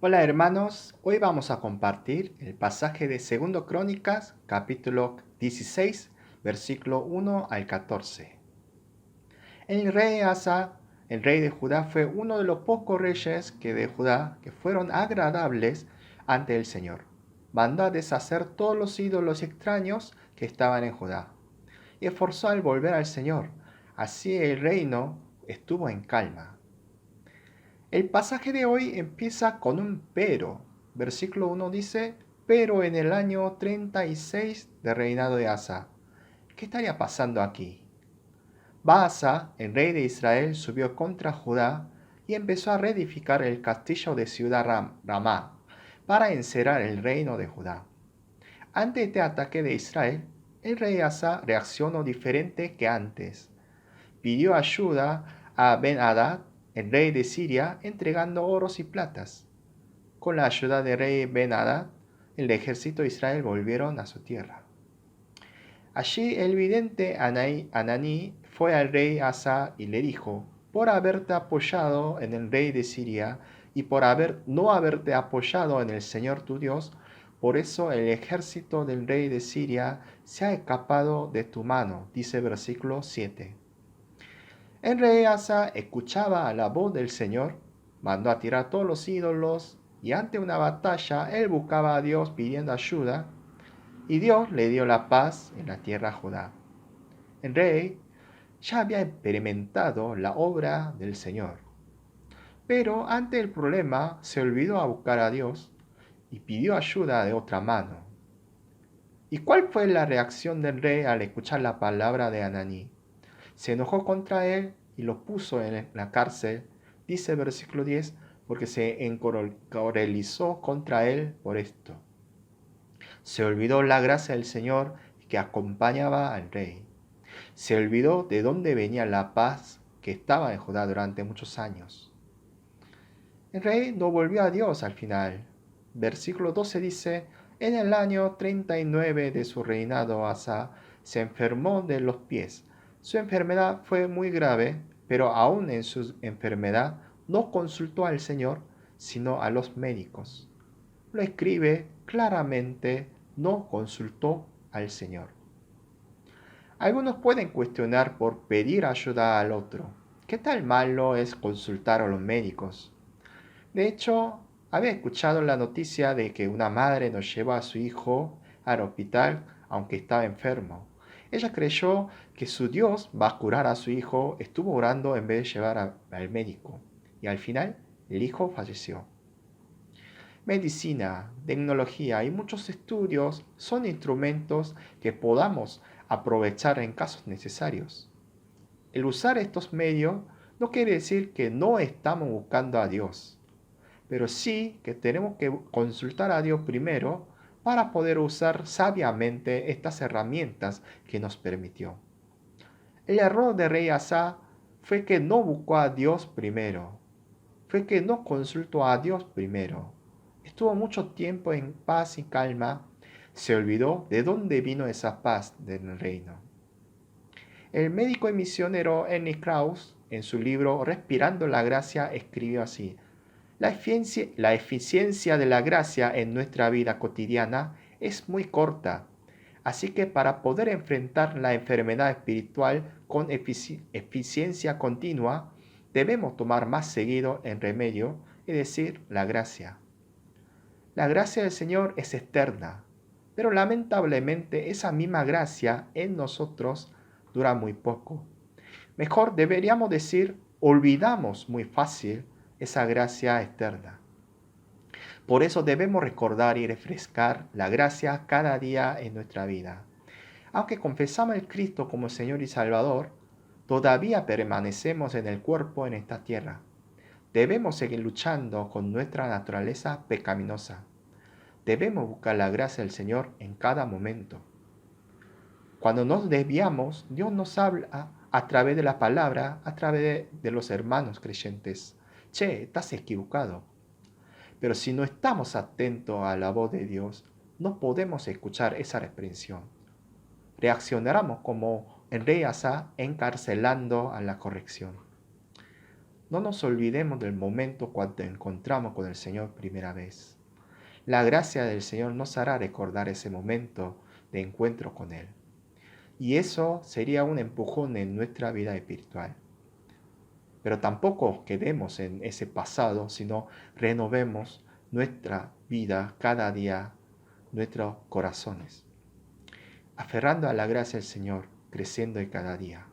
Hola hermanos, hoy vamos a compartir el pasaje de 2 Crónicas, capítulo 16, versículo 1 al 14. El rey Asa, el rey de Judá, fue uno de los pocos reyes de Judá que fueron agradables ante el Señor. Mandó a deshacer todos los ídolos extraños que estaban en Judá y esforzó al volver al Señor. Así el reino estuvo en calma. El pasaje de hoy empieza con un pero. Versículo 1 dice, pero en el año 36 de reinado de Asa. ¿Qué estaría pasando aquí? Baasa, el rey de Israel, subió contra Judá y empezó a reedificar el castillo de Ciudad Ramá para encerrar el reino de Judá. Ante este ataque de Israel, el rey Asa reaccionó diferente que antes. Pidió ayuda a Ben-Hadad, el rey de Siria, entregando oros y platas. Con la ayuda del rey Ben-Hadad, el ejército de Israel volvieron a su tierra. Allí el vidente Ananí fue al rey Asa y le dijo, por haberte apoyado en el rey de Siria y por no haberte apoyado en el Señor tu Dios, por eso el ejército del rey de Siria se ha escapado de tu mano, dice versículo 7. El rey Asa escuchaba la voz del Señor, mandó a tirar todos los ídolos y ante una batalla él buscaba a Dios pidiendo ayuda y Dios le dio la paz en la tierra de Judá. El rey ya había experimentado la obra del Señor, pero ante el problema se olvidó a buscar a Dios y pidió ayuda de otra mano. ¿Y cuál fue la reacción del rey al escuchar la palabra de Ananí? Se enojó contra él y lo puso en la cárcel, dice el versículo 10, porque se encolerizó contra él por esto. Se olvidó la gracia del Señor que acompañaba al rey. Se olvidó de dónde venía la paz que estaba en Judá durante muchos años. El rey no volvió a Dios al final. Versículo 12 dice, en el año 39 de su reinado Asa se enfermó de los pies. Su enfermedad fue muy grave, pero aún en su enfermedad no consultó al Señor, sino a los médicos. Lo escribe claramente, no consultó al Señor. Algunos pueden cuestionar por pedir ayuda al otro. ¿Qué tal malo es consultar a los médicos? De hecho, había escuchado la noticia de que una madre no llevó a su hijo al hospital aunque estaba enfermo. Ella creyó que su Dios va a curar a su hijo, estuvo orando en vez de llevar al médico. Y al final, el hijo falleció. Medicina, tecnología y muchos estudios son instrumentos que podamos aprovechar en casos necesarios. El usar estos medios no quiere decir que no estamos buscando a Dios, pero sí que tenemos que consultar a Dios primero para poder usar sabiamente estas herramientas que nos permitió. El error de rey Asa fue que no buscó a Dios primero, fue que no consultó a Dios primero. Estuvo mucho tiempo en paz y calma, se olvidó de dónde vino esa paz del reino. El médico y misionero Ernie Krauss, en su libro Respirando la Gracia, escribió así: la eficiencia de la gracia en nuestra vida cotidiana es muy corta, así que para poder enfrentar la enfermedad espiritual con eficiencia continua, debemos tomar más seguido en remedio, es decir, la gracia. La gracia del Señor es externa, pero lamentablemente esa misma gracia en nosotros dura muy poco. Mejor deberíamos decir, olvidamos muy fácil esa gracia externa. Por eso debemos recordar y refrescar la gracia cada día en nuestra vida. Aunque confesamos a Cristo como Señor y Salvador, todavía permanecemos en el cuerpo en esta tierra. Debemos seguir luchando con nuestra naturaleza pecaminosa. Debemos buscar la gracia del Señor en cada momento. Cuando nos desviamos, Dios nos habla a través de la palabra, a través de los hermanos creyentes. Che, estás equivocado. Pero si no estamos atentos a la voz de Dios, no podemos escuchar esa reprensión. Reaccionaremos como el rey Asa encarcelando a la corrección. no nos olvidemos del momento cuando encontramos con el Señor primera vez. La gracia del Señor nos hará recordar ese momento de encuentro con Él. Y eso sería un empujón en nuestra vida espiritual. Pero tampoco quedemos en ese pasado, sino renovemos nuestra vida cada día, nuestros corazones, aferrando a la gracia del Señor, creciendo en cada día.